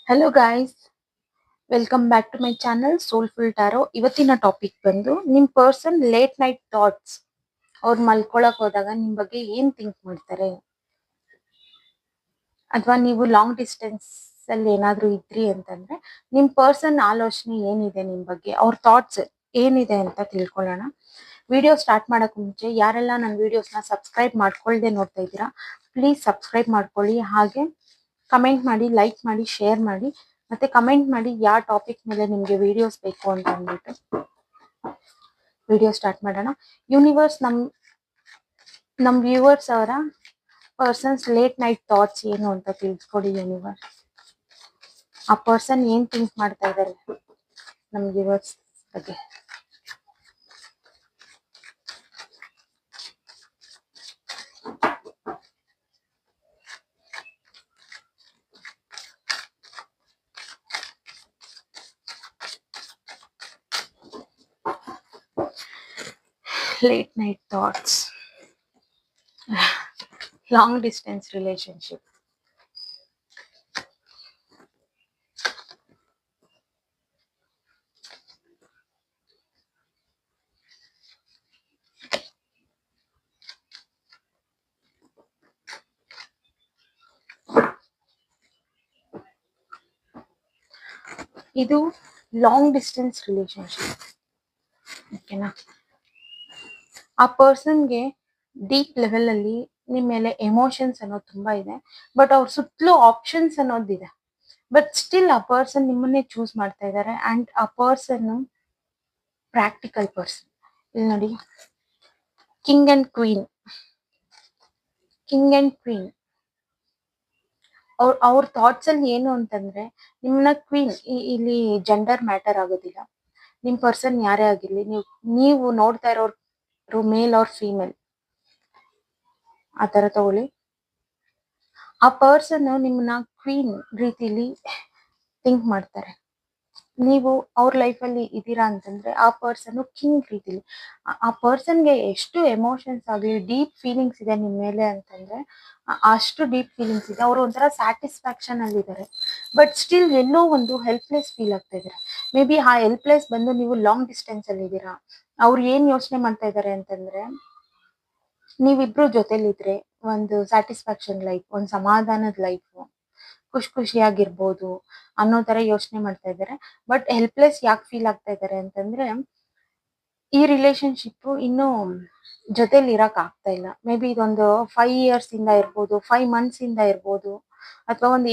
Hello guys, welcome back to my channel soulful tarot. ಇವತ್ತಿನ topic ಬಂದು ನಿಮ್ಮ person late night thoughts. ಅವ್ರು ಮಲ್ಕೊಳಕ್ ಹೋದಾಗ ನಿಮ್ಮ ಬಗ್ಗೆ ಏನ್ ಥಿಂಕ್ ಮಾಡ್ತಾರೆ, ಅಥವಾ ನೀವು ಲಾಂಗ್ ಡಿಸ್ಟೆನ್ಸ್ ಅಲ್ಲಿ ಏನಾದ್ರೂ ಇದ್ರಿ ಅಂತಂದ್ರೆ ನಿಮ್ಮ ಪರ್ಸನ್ ಆಲೋಚನೆ ಏನಿದೆ ನಿಮ್ಮ ಬಗ್ಗೆ, ಅವ್ರ ಥಾಟ್ಸ್ ಏನಿದೆ ಅಂತ ತಿಳ್ಕೊಳ್ಳೋಣ. ವಿಡಿಯೋ ಸ್ಟಾರ್ಟ್ ಮಾಡಕ್ ಮುಂಚೆ ಯಾರೆಲ್ಲ ನನ್ನ ವಿಡಿಯೋಸ್ನ ಸಬ್ಸ್ಕ್ರೈಬ್ ಮಾಡ್ಕೊಳ್ದೆ ನೋಡ್ತಾ ಇದ್ದೀರಾ, ಪ್ಲೀಸ್ ಸಬ್ಸ್ಕ್ರೈಬ್ ಮಾಡ್ಕೊಳ್ಳಿ. ಹಾಗೆ ಕಮೆಂಟ್ ಮಾಡಿ, ಲೈಕ್ ಮಾಡಿ, ಶೇರ್ ಮಾಡಿ, ಮತ್ತೆ ಕಮೆಂಟ್ ಮಾಡಿ ಯಾವ ಟಾಪಿಕ್ ಮೇಲೆ ನಿಮ್ಗೆ ವಿಡಿಯೋಸ್ ಬೇಕು ಅಂತ ಅಂದ್ಬಿಟ್ಟು. ವಿಡಿಯೋ ಸ್ಟಾರ್ಟ್ ಮಾಡೋಣ. ಯೂನಿವರ್ಸ್ ನಮ್ ವ್ಯೂವರ್ಸ್ ಅವರ ಪರ್ಸನ್ಸ್ ಲೇಟ್ ನೈಟ್ ಥಾಟ್ಸ್ ಏನು ಅಂತ ತಿಳಿಸ್ಕೊಡಿ ಯೂನಿವರ್ಸ್. ಆ ಪರ್ಸನ್ ಏನ್ ಥಿಂಕ್ ಮಾಡ್ತಾ ಇದ್ದಾರೆ ನಮ್ ವ್ಯೂವರ್ಸ್ ಬಗ್ಗೆ. Late night thoughts. Long distance relationship. ಇದು ಲಾಂಗ್ ಡಿಸ್ಟೆನ್ಸ್ ರಿಲೇಶನ್ಶಿಪ್, ಓಕೆನಾ? ಆ ಪರ್ಸನ್ಗೆ ಡೀಪ್ ಲೆವೆಲ್ ಅಲ್ಲಿ ನಿಮ್ ಮೇಲೆ ಎಮೋಷನ್ಸ್ ಅನ್ನೋದು ತುಂಬಾ ಇದೆ, ಬಟ್ ಅವ್ರ ಸುತ್ತಲೂ ಆಪ್ಷನ್ಸ್ ಅನ್ನೋದಿದೆ. ಬಟ್ ಸ್ಟಿಲ್ ಆ ಪರ್ಸನ್ ನಿಮ್ಮನ್ನೇ ಚೂಸ್ ಮಾಡ್ತಾ ಇದ್ದಾರೆ. ಅಂಡ್ ಆ ಪರ್ಸನ್ ಪ್ರಾಕ್ಟಿಕಲ್ ಪರ್ಸನ್. ಇಲ್ಲಿ ನೋಡಿ, king and queen. King and queen ಅವ್ರ ಥಾಟ್ಸ್ ಅಲ್ಲಿ ಏನು ಅಂತಂದ್ರೆ, ನಿಮ್ಮನ್ನ ಕ್ವೀನ್, ಇಲ್ಲಿ ಜೆಂಡರ್ ಮ್ಯಾಟರ್ ಆಗೋದಿಲ್ಲ. ನಿಮ್ ಪರ್ಸನ್ ಯಾರೇ ಆಗಿರ್ಲಿ, ನೀವು ನೋಡ್ತಾ ಇರೋರು ಮೇಲ್ ಆರ್ ಫೀಮೇಲ್ ಆ ತರ ತಗೊಳ್ಳಿ. ಆ ಪರ್ಸನ್ ನಿಮ್ಮನ್ನ ಕ್ವೀನ್ ರೀತಿಲಿ ಥಿಂಕ್ ಮಾಡ್ತಾರೆ. ನೀವು ಅವ್ರ ಲೈಫಲ್ಲಿ ಇದ್ದೀರಾ ಅಂತಂದ್ರೆ ಆ ಪರ್ಸನ್ ಕಿಂಗ್ ರೀತಿಲಿ. ಆ ಪರ್ಸನ್ಗೆ ಎಷ್ಟು ಎಮೋಷನ್ಸ್ ಆಗಲಿ, ಡೀಪ್ ಫೀಲಿಂಗ್ಸ್ ಇದೆ ನಿಮ್ಮ ಮೇಲೆ ಅಂತಂದ್ರೆ ಅಷ್ಟು ಡೀಪ್ ಫೀಲಿಂಗ್ಸ್ ಇದೆ. ಅವರು ಒಂಥರ ಸ್ಯಾಟಿಸ್ಫ್ಯಾಕ್ಷನ್ ಅಲ್ಲಿ ಇದ್ದಾರೆ, ಬಟ್ ಸ್ಟಿಲ್ ಎಲ್ಲೋ ಒಂದು ಹೆಲ್ಪ್ಲೆಸ್ ಫೀಲ್ ಆಗ್ತಾ ಇದ್ದಾರೆ. ಮೇ ಬಿ ಆ ಹೆಲ್ಪ್ಲೆಸ್ ಬಂದು ನೀವು ಲಾಂಗ್ ಡಿಸ್ಟೆನ್ಸ್ ಅಲ್ಲಿ ಇದ್ದೀರಾ. ಅವ್ರು ಏನ್ ಯೋಚನೆ ಮಾಡ್ತಾ ಇದ್ದಾರೆ ಅಂತಂದ್ರೆ, ನೀವಿಬ್ರು ಜೊತೆಲಿದ್ರೆ ಒಂದು ಸ್ಯಾಟಿಸ್ಫ್ಯಾಕ್ಷನ್ ಲೈಫ್, ಒಂದು ಸಮಾಧಾನದ ಲೈಫ್, ಖುಷಿಯಾಗಿರ್ಬೋದು ಅನ್ನೋ ತರ ಯೋಚನೆ ಮಾಡ್ತಾ ಇದ್ದಾರೆ. ಬಟ್ ಹೆಲ್ಪ್ಲೆಸ್ ಯಾಕೆ ಫೀಲ್ ಆಗ್ತಾ ಇದ್ದಾರೆ ಅಂತಂದ್ರೆ, ಈ ರಿಲೇಶನ್ಶಿಪ್ ಇನ್ನು ಜೊತೆಲಿ ಇರಕ್ ಆಗ್ತಾ ಇಲ್ಲ. ಮೇ ಬಿ ಇದೊಂದು 5 years ಇಂದ ಇರ್ಬೋದು, 5 months ಇಂದ ಇರ್ಬೋದು, ಅಥವಾ ಒಂದು